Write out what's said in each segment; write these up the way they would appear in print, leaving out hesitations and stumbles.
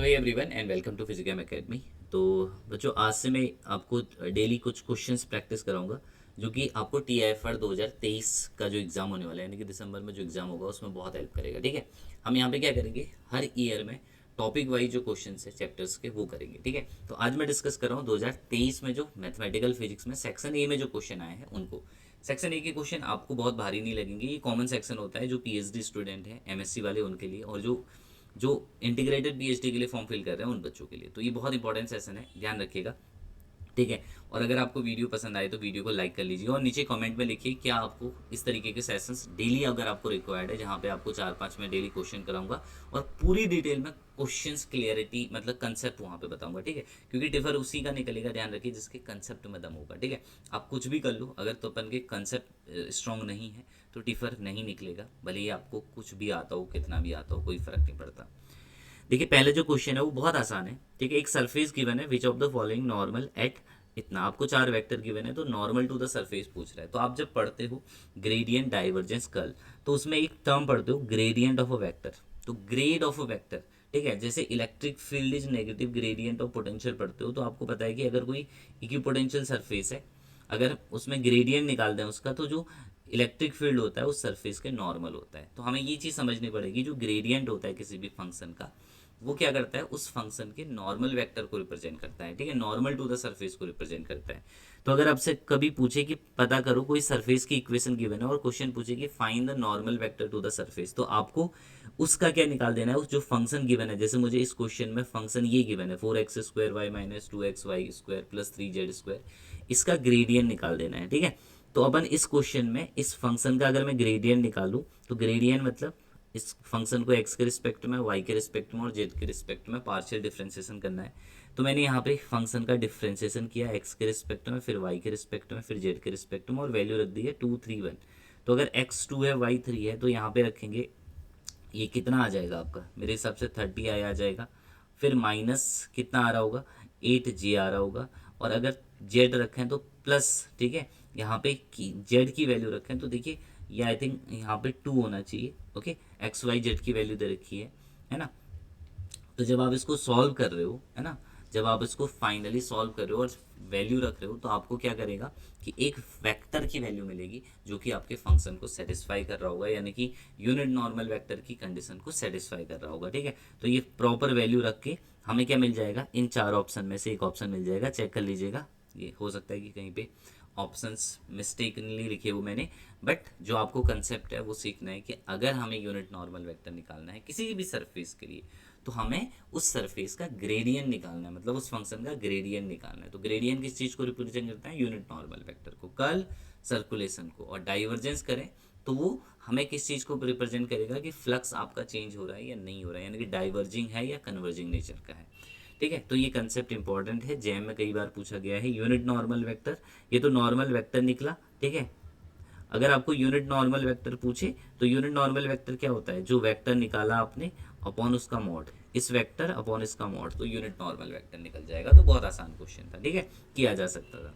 Hey everyone and welcome to Physical Academy. तो बच्चों, आज से मैं आपको डेली कुछ क्वेश्चंस प्रैक्टिस कराऊंगा जो कि आपको TIFR 2023 का जो एग्ज़ाम होने वाला है, यानी कि दिसंबर में जो एग्ज़ाम होगा उसमें बहुत हेल्प करेगा। ठीक है, हम यहाँ पे क्या करेंगे, हर ईयर में टॉपिक वाइज जो क्वेश्चन है चैप्टर्स के वो करेंगे। ठीक है, तो आज मैं डिस्कस कर रहा हूँ 2023 में जो मैथमेटिकल फिजिक्स में सेक्शन ए में जो क्वेश्चन आए हैं उनको। सेक्शन ए के क्वेश्चन आपको बहुत भारी नहीं लगेंगे, ये कॉमन सेक्शन होता है जो PhD स्टूडेंट हैं, MSc वाले उनके लिए, और जो जो इंटीग्रेटेड PhD के लिए फॉर्म फिल कर रहे हैं उन बच्चों के लिए। तो ये बहुत इंपॉर्टेंट सेशन है, ध्यान रखिएगा। ठीक है, और अगर आपको वीडियो पसंद आए तो वीडियो को लाइक कर लीजिए और नीचे कमेंट में लिखिए क्या आपको इस तरीके के सेशंस डेली अगर आपको रिक्वायर्ड है, जहाँ पे आपको 4-5 मैं डेली क्वेश्चन कराऊंगा और पूरी डिटेल में क्वेश्चंस क्लियरिटी मतलब कंसेप्ट वहाँ पे बताऊंगा। ठीक है, क्योंकि टिफर उसी का निकलेगा, ध्यान रखिए, जिसके कंसेप्ट में दम होगा। ठीक है, आप कुछ भी कर लो, अगर तो अपन के कंसेप्ट स्ट्रॉन्ग नहीं है तो टिफर नहीं निकलेगा, भले ही आपको कुछ भी आता हो, कितना भी आता हो, कोई फर्क नहीं पड़ता। देखिए, पहले जो क्वेश्चन है वो बहुत आसान है। ठीक है, एक सरफेस गिवन है, which of the following normal at इतना, आपको 4 वेक्टर गिवन है तो नॉर्मल टू द सरफेस पूछ रहा है। तो आप जब पढ़ते हो ग्रेडियंट डाइवर्जेंस कर्ल, तो उसमें एक टर्म पढ़ते हो ग्रेडियंट ऑफ अ वेक्टर, तो ग्रेड ऑफ अ वेक्टर। ठीक है, जैसे electric field is negative gradient of potential पढ़ते हो, तो आपको पता है कि अगर कोई इक्विपोटेंशियल सरफेस है, अगर उसमें ग्रेडियंट निकाल दें उसका, तो जो इलेक्ट्रिक फील्ड होता है उस सरफेस के नॉर्मल होता है। तो हमें ये चीज़ समझनी पड़ेगी, जो ग्रेडियंट होता है किसी भी फंक्शन का, वो क्या करता है, उस फंक्शन के नॉर्मल वेक्टर को रिप्रेजेंट करता है। ठीक है, नॉर्मल टू द सरफेस को रिप्रेजेंट करता है। तो अगर आपसे कभी पूछे कि पता करो, कोई सरफेस की इक्वेशन गिवन है और क्वेश्चन पूछे कि find the normal vector to the surface, तो आपको उसका क्या निकाल देना है, उस जो फंक्शन गिवन है। जैसे मुझे इस क्वेश्चन में फंक्शन ये गिवन है 4x² y minus 2xy² plus 3z², इसका ग्रेडियंट निकाल देना है। ठीक है, तो अपन इस क्वेश्चन में इस फंक्शन का अगर मैं ग्रेडियंट निकालूं, तो ग्रेडियंट मतलब इस फंक्शन को एक्स के रिस्पेक्ट में, वाई के रिस्पेक्ट में और जेड के रिस्पेक्ट में पार्शियल डिफ्रेंशिएशन करना है। तो मैंने यहाँ पे फंक्शन का डिफ्रेंशिएशन किया एक्स के रिस्पेक्ट में, फिर वाई के रिस्पेक्ट में, फिर जेड के रिस्पेक्ट में, और वैल्यू रख दी है 2 3 1। तो अगर x2 है y3 है, तो यहाँ पे रखेंगे, ये कितना आ जाएगा आपका, मेरे हिसाब से 30 आ जाएगा। फिर माइनस कितना आ रहा होगा, 8j आ रहा होगा। और अगर जेड रखें तो प्लस, ठीक है, यहाँ पे जेड की वैल्यू रखें तो देखिए ये आई थिंक यहाँ पे 2 होना चाहिए। ओके, XY Z की वैल्यू दे रखी है ना। तो जब आप इसको सॉल्व कर रहे हो, है ना, जब आप इसको फाइनली सॉल्व कर रहे हो और वैल्यू रख रहे हो, तो आपको क्या करेगा कि एक वेक्टर की वैल्यू मिलेगी जो कि आपके फंक्शन को सेटिस्फाई कर रहा होगा, यानी कि यूनिट नॉर्मल वेक्टर की कंडीशन को सेटिस्फाई कर रहा होगा। ठीक है, तो ये प्रॉपर वैल्यू रख के हमें क्या मिल जाएगा, इन 4 ऑप्शन में से एक ऑप्शन मिल जाएगा, चेक कर लीजिएगा। ये हो सकता है कि कहीं पे ऑप्शंस मिस्टेकनली लिखे हुए मैंने, बट जो आपको कंसेप्ट है वो सीखना है कि अगर हमें यूनिट नॉर्मल वेक्टर निकालना है किसी भी सरफेस के लिए, तो हमें उस सरफेस का ग्रेडियंट निकालना है, मतलब उस फंक्शन का ग्रेडियंट निकालना है। तो ग्रेडियंट किस चीज़ को रिप्रेजेंट करता है, यूनिट नॉर्मल वेक्टर को, कर्ल सर्कुलेशन को। और डाइवर्जेंस करें तो वो हमें किस चीज़ को रिप्रेजेंट करेगा कि फ्लक्स आपका चेंज हो रहा है या नहीं हो रहा है, यानी कि डाइवर्जिंग है या कन्वर्जिंग नेचर का है। ठीक है, तो ये कंसेप्ट इंपॉर्टेंट है, जैम में कई बार पूछा गया है। यूनिट नॉर्मल वेक्टर, ये तो नॉर्मल वेक्टर निकला। ठीक है, अगर आपको यूनिट नॉर्मल वेक्टर पूछे तो यूनिट नॉर्मल वेक्टर क्या होता है, जो वेक्टर निकाला आपने अपॉन उसका मॉड, इस वेक्टर अपॉन इसका मॉड, तो यूनिट नॉर्मल वेक्टर निकल जाएगा। तो बहुत आसान क्वेश्चन था, ठीक है, किया जा सकता था।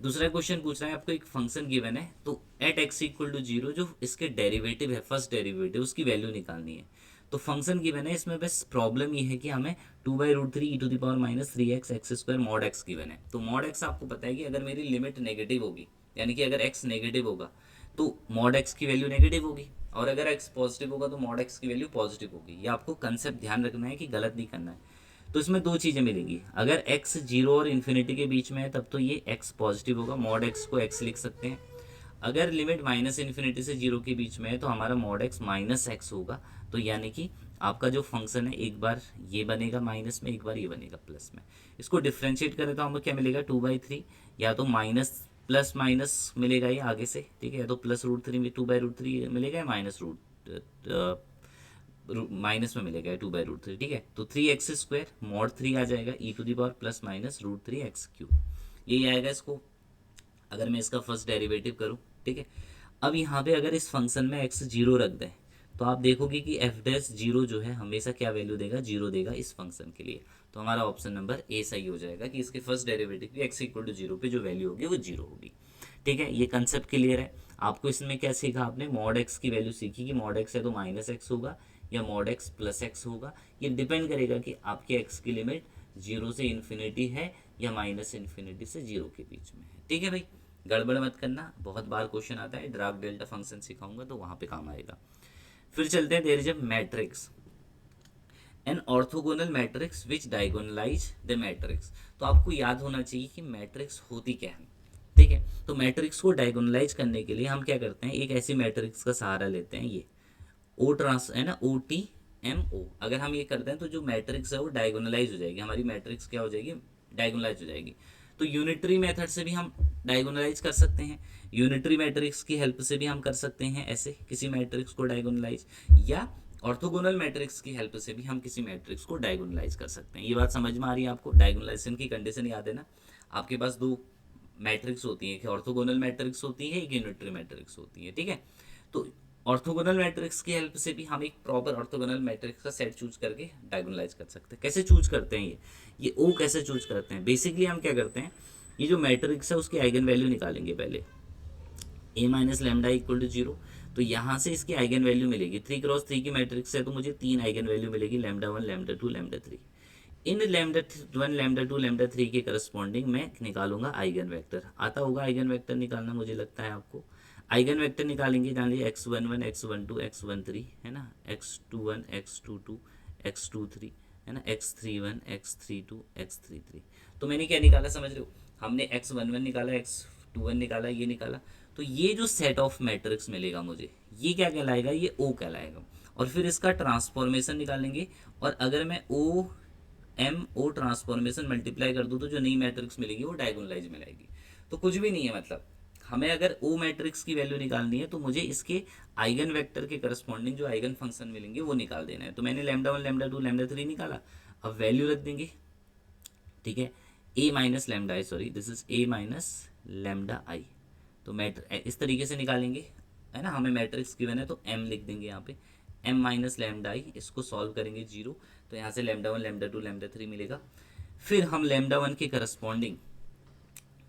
दूसरा क्वेश्चन पूछ रहा है, आपको एक फंक्शन गिवन है, तो एट एक्स इक्वल टू 0 जो इसके डेरिवेटिव है, फर्स्ट डेरिवेटिव, उसकी वैल्यू निकालनी है। तो फंक्शन गिवन है, इसमें बस प्रॉब्लम ये है कि हमें 2/√3 e to the power minus 3x x² mod x given है। तो मॉड एक्स आपको पता है कि अगर मेरी लिमिट नेगेटिव होगी, यानी कि अगर एक्स नेगेटिव होगा तो मॉड एक्स की वैल्यू नेगेटिव होगी, और अगर एक्स पॉजिटिव होगा तो मॉड एक्स की वैल्यू पॉजिटिव होगी। ये आपको कंसेप्ट ध्यान रखना है कि गलत नहीं करना है। तो इसमें 2 चीज़ें मिलेंगी, अगर x 0 और इन्फिनिटी के बीच में है तब तो ये x पॉजिटिव होगा, मॉड x को x लिख सकते हैं। अगर लिमिट माइनस इन्फिनिटी से 0 के बीच में है तो हमारा मॉड x माइनस एक्स होगा। तो यानी कि आपका जो फंक्शन है, एक बार ये बनेगा माइनस में, एक बार ये बनेगा प्लस में। इसको डिफ्रेंशिएट करें तो हमें क्या मिलेगा, 2/3, या तो माइनस प्लस माइनस मिलेगा ये आगे से, ठीक है, या तो +√3 में 2/√3 मिलेगा, या माइनस रूट माइनस में मिलेगा 2/√3। ठीक है, तो 3x² मॉड 3 आ जाएगा e to the power plus minus √3x³, यही आएगा इसको, अगर मैं इसका फर्स्ट डेरिवेटिव करूं। ठीक है, अब यहाँ पे अगर इस फंक्शन में x 0 रख दें तो आप देखोगे कि f'0 जो है हमेशा क्या वैल्यू देगा, 0 देगा इस फंक्शन के लिए। तो हमारा ऑप्शन नंबर ए सही हो जाएगा कि इसके फर्स्ट डेरिवेटिव की x इक्वल टू 0 पे जो वैल्यू होगी वो 0 होगी। ठीक है, ये कंसेप्ट क्लियर है आपको। इसमें क्या सीखा आपने, मॉड एक्स की वैल्यू सीखी कि मॉड एक्स है तो माइनस एक्स होगा, या मॉड एक्स प्लस एक्स होगा। ये डिपेंड करेगा कि आपके एक्स की लिमिट 0 से इन्फिनिटी है या माइनस इन्फिनिटी से 0 के बीच में है। ठीक है भाई, गड़बड़ मत करना, बहुत बार क्वेश्चन आता है, ड्राग डेल्टा फंक्शन सिखाऊंगा तो वहाँ पे काम आएगा। फिर चलते हैं, there is a matrix an orthogonal matrix which diagonalise the matrix. तो आपको याद होना चाहिए कि मैट्रिक्स होती क्या है। ठीक है, तो मैट्रिक्स को डायगोनलाइज करने के लिए हम क्या करते हैं, एक ऐसी मैट्रिक्स का सहारा लेते हैं, ये ओ ट्रांस है ना, ओ टी एम ओ। अगर हम ये करते हैं तो जो मैट्रिक्स है वो डायगोनलाइज हो जाएगी, हमारी मैट्रिक्स क्या हो जाएगी, डायगोनलाइज हो जाएगी। तो यूनिटरी मेथड से भी हम डायगोनलाइज कर सकते हैं, यूनिटरी मैट्रिक्स की हेल्प से भी हम कर सकते हैं ऐसे किसी मैट्रिक्स को डायगोनलाइज, या ऑर्थोगोनल मैट्रिक्स की हेल्प से भी हम किसी मैट्रिक्स को डायगोनलाइज कर सकते हैं। ये बात समझ में आ रही है आपको? डायगोनलाइजेशन की कंडीशन याद है ना, आपके पास दो मैट्रिक्स होती है, एक ऑर्थोगोनल मैट्रिक्स होती है, एक यूनिटरी मैट्रिक्स होती है। ठीक है, तो ऑर्थोगोनल मैट्रिक्स की हेल्प से भी हम एक प्रॉपर ऑर्थोगोनल मैट्रिक्स का सेट चूज करके डायगोनलाइज कर सकते हैं। कैसे चूज करते हैं ये ओ कैसे चूज करते हैं? बेसिकली हम क्या करते हैं, ये जो मैट्रिक्स है उसकी आइगन वैल्यू निकालेंगे पहले, ए माइनस लेमडा इक्वल टू 0। तो यहाँ से इसकी आइगन वैल्यू मिलेगी, 3x3 की मैट्रिक्स है तो मुझे 3 आइगन वैल्यू मिलेगी, लैम्डा 1 लैम्डा 2 लैम्डा 3। इन लैम्डा 1 लैम्डा 2 लैम्डा 3 के करस्पॉन्डिंग मैं निकालूंगा आइगन वेक्टर। आता होगा आइगन वेक्टर निकालना, मुझे लगता है आपको। आइगन वेक्टर निकालेंगे, जान लीजिए x11 x12 x13 है ना, x21 x22 x23 है ना, x31 x32 x33। तो मैंने क्या निकाला समझ रहे हो, हमने x11 निकाला, x21 निकाला, ये निकाला। तो ये जो सेट ऑफ मैट्रिक्स मिलेगा मुझे, ये क्या कहलाएगा, ये ओ कहलाएगा। और फिर इसका ट्रांसफॉर्मेशन निकालेंगे, और अगर मैं O M O transformation multiply कर दूँ तो जो नई मैट्रिक्स मिलेगी वो डायगोनलाइज मिलेगी। तो कुछ भी नहीं है, मतलब हमें अगर ओ मैट्रिक्स की वैल्यू निकालनी है तो मुझे इसके आइगन वेक्टर के करस्पॉन्डिंग जो आइगन फंक्शन मिलेंगे वो निकाल देना है। तो मैंने लैम्डा 1 लैम्डा 2 लैम्डा 3 निकाला, अब वैल्यू रख देंगे। ठीक है, A minus lambda I, sorry this is A minus lambda I. तो इस तरीके से निकालेंगे, है ना, हमें मैट्रिक्स गिवन है तो एम लिख देंगे यहाँ पे, एम माइनस लैम्डा आई, इसको सॉल्व करेंगे 0। तो यहाँ से लैम्डा 1 लैम्डा 2 लैम्डा 3 मिलेगा। फिर हम लैम्डा 1 के करस्पॉन्डिंग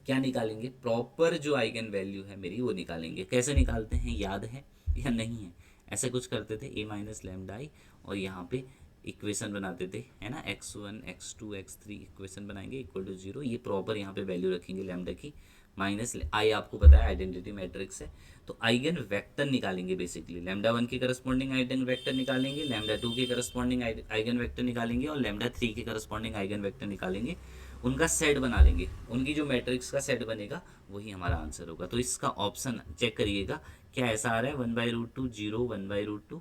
क्या निकालेंगे, प्रॉपर जो आइगन वैल्यू है मेरी वो निकालेंगे। कैसे निकालते हैं, याद है या नहीं है? ऐसे कुछ करते थे, ए माइनस लैम्डा आई, और यहाँ पे इक्वेशन बनाते थे, है ना, x1 x2 x3 इक्वेशन बनाएंगे इक्वल टू 0। ये प्रॉपर यहाँ पे वैल्यू रखेंगे लैम्डा की, माइनस आई आपको पता है आइडेंटिटी मैट्रिक्स है। तो आइगन वेक्टर निकालेंगे, बेसिकली लैम्डा 1 के करस्पॉन्डिंग आइगन वेक्टर निकालेंगे, लैम्डा 2 के करस्पॉन्डिंग आइगन वेक्टर निकालेंगे, और लैम्डा 3 के करस्पॉन्डिंग आइगन वेक्टर निकालेंगे, उनका सेट बना लेंगे, उनकी जो मैट्रिक्स का सेट बनेगा वही हमारा आंसर होगा। तो इसका ऑप्शन चेक करिएगा, क्या ऐसा आ रहा है, 1/√2 0 1/√2।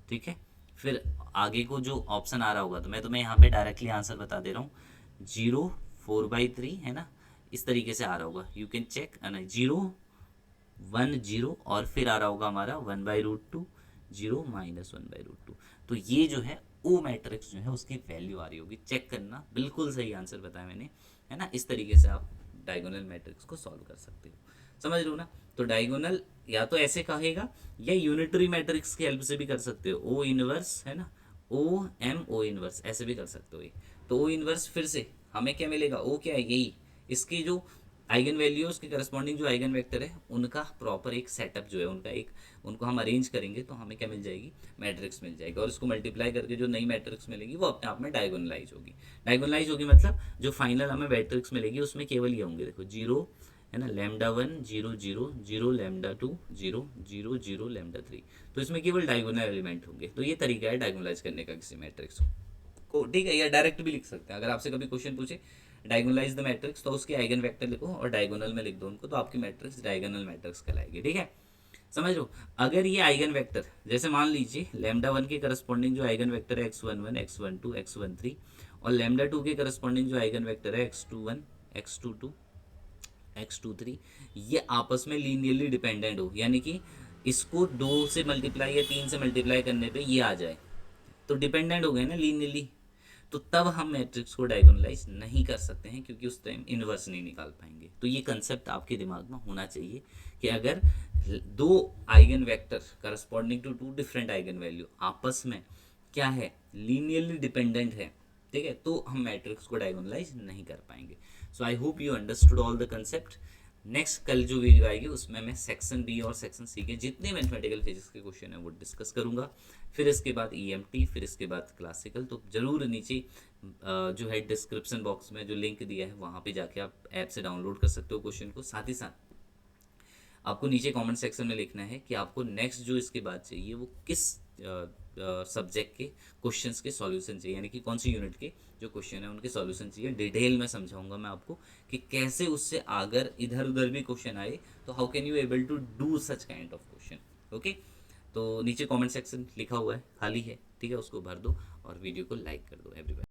ठीक है, फिर आगे को जो ऑप्शन आ रहा होगा, तो मैं तुम्हें यहाँ पे डायरेक्टली आंसर बता दे रहा हूँ, 0 4/3 है ना, इस तरीके से आ रहा होगा, यू कैन चेक, है ना, 0 1 0, और फिर आ रहा होगा हमारा 1/√2 0 माइनस 1/√2। तो ये जो है ओ मैट्रिक्स जो है उसकी वैल्यू आ रही होगी, चेक करना, बिल्कुल सही आंसर बताया मैंने, है ना। इस तरीके से आप डायगोनल मैट्रिक्स को सॉल्व कर सकते हो, समझ लो ना। तो डायगोनल या तो ऐसे कहेगा, या यूनिटरी मैट्रिक्स की हेल्प से भी कर सकते हो, ओ इनवर्स है ना, ओ एम ओ इनवर्स ऐसे भी कर सकते हो ये। तो ओ इनवर्स फिर से हमें क्या मिलेगा, ओ क्या है, यही इसकी जो आइगन वैल्यू है उसके करस्पॉन्डिंग जो आइगन वेक्टर है उनका प्रॉपर एक सेटअप जो है उनका एक, उनको हम अरेंज करेंगे तो हमें क्या मिल जाएगी, मैट्रिक्स मिल जाएगी। और इसको मल्टीप्लाई करके जो नई मैट्रिक्स मिलेगी वो अपने आप में डायगोनलाइज होगी। डायगोनलाइज होगी मतलब जो फाइनल हमें मैट्रिक्स मिलेगी उसमें केवल ये होंगे, देखो 0 है ना, लैम्डा 1 0 0 0 लैम्डा 2 0 0 0 लैम्डा 3। तो इसमें केवल डायगोनल एलिमेंट होंगे। तो ये तरीका है डायगोनलाइज करने का किसी मैट्रिक्स को, ठीक है। या डायरेक्ट भी लिख सकते हैं, अगर आपसे कभी क्वेश्चन पूछे डायगोनलाइज द मैट्रिक्स तो उसके आइगन वेक्टर लिखो और डायगोनल में लिख दो उनको, तो आपकी मैट्रिक्स डायगोनल मैट्रिक्स कहलाएगी। ठीक है, समझ लो। अगर ये आइगन वेक्टर, जैसे मान लीजिए लैम्डा 1 के करस्पॉन्डिंग जो आइगन वेक्टर है x11 x12 x13, और लैम्डा 2 के करस्पॉन्डिंग जो आइगन वेक्टर है x21 x22 x23, ये आपस में लीनियरली डिपेंडेंट हो, यानी कि इसको 2 से मल्टीप्लाई या 3 से मल्टीप्लाई करने पे ये आ जाए, तो डिपेंडेंट हो गए ना लीनियरली, तो तब हम मैट्रिक्स को डायगोनलाइज नहीं कर सकते हैं, क्योंकि उस टाइम इन्वर्स नहीं निकाल पाएंगे। तो ये कंसेप्ट आपके दिमाग में होना चाहिए कि अगर दो eigen vector corresponding to two different eigen value आपस में क्या है, लीनियरली डिपेंडेंट है, ठीक है, तो हम मैट्रिक्स को डायगोनलाइज नहीं कर पाएंगे। So I hope you understood all the concept. Next कल जो वीडियो आएगी उसमें मैं सेक्शन बी और सेक्शन सी के जितने मैथमेटिकल फिजिक्स के क्वेश्चन हैं वो डिस्कस करूंगा। फिर इसके बाद ईएमटी, फिर इसके बाद क्लासिकल। तो ज़रूर नीचे जो है डिस्क्रिप्शन बॉक्स में जो लिंक दिया है वहाँ पे जाके आप ऐप से डाउनलोड कर सकते हो क्वेश्चन को। साथ ही साथ आपको नीचे कमेंट सेक्शन में लिखना है कि आपको नेक्स्ट जो इसके बाद चाहिए वो किस सब्जेक्ट के क्वेश्चंस के सॉल्यूशन चाहिए, यानी कि कौन सी यूनिट के जो क्वेश्चन है उनके सॉल्यूशन चाहिए। डिटेल में समझाऊंगा मैं आपको कि कैसे उससे अगर इधर उधर भी क्वेश्चन आए तो how can you able to do such kind of question. Okay, तो नीचे कमेंट सेक्शन लिखा हुआ है, खाली है, ठीक है, उसको भर दो और वीडियो को लाइक कर दो एवरीवन।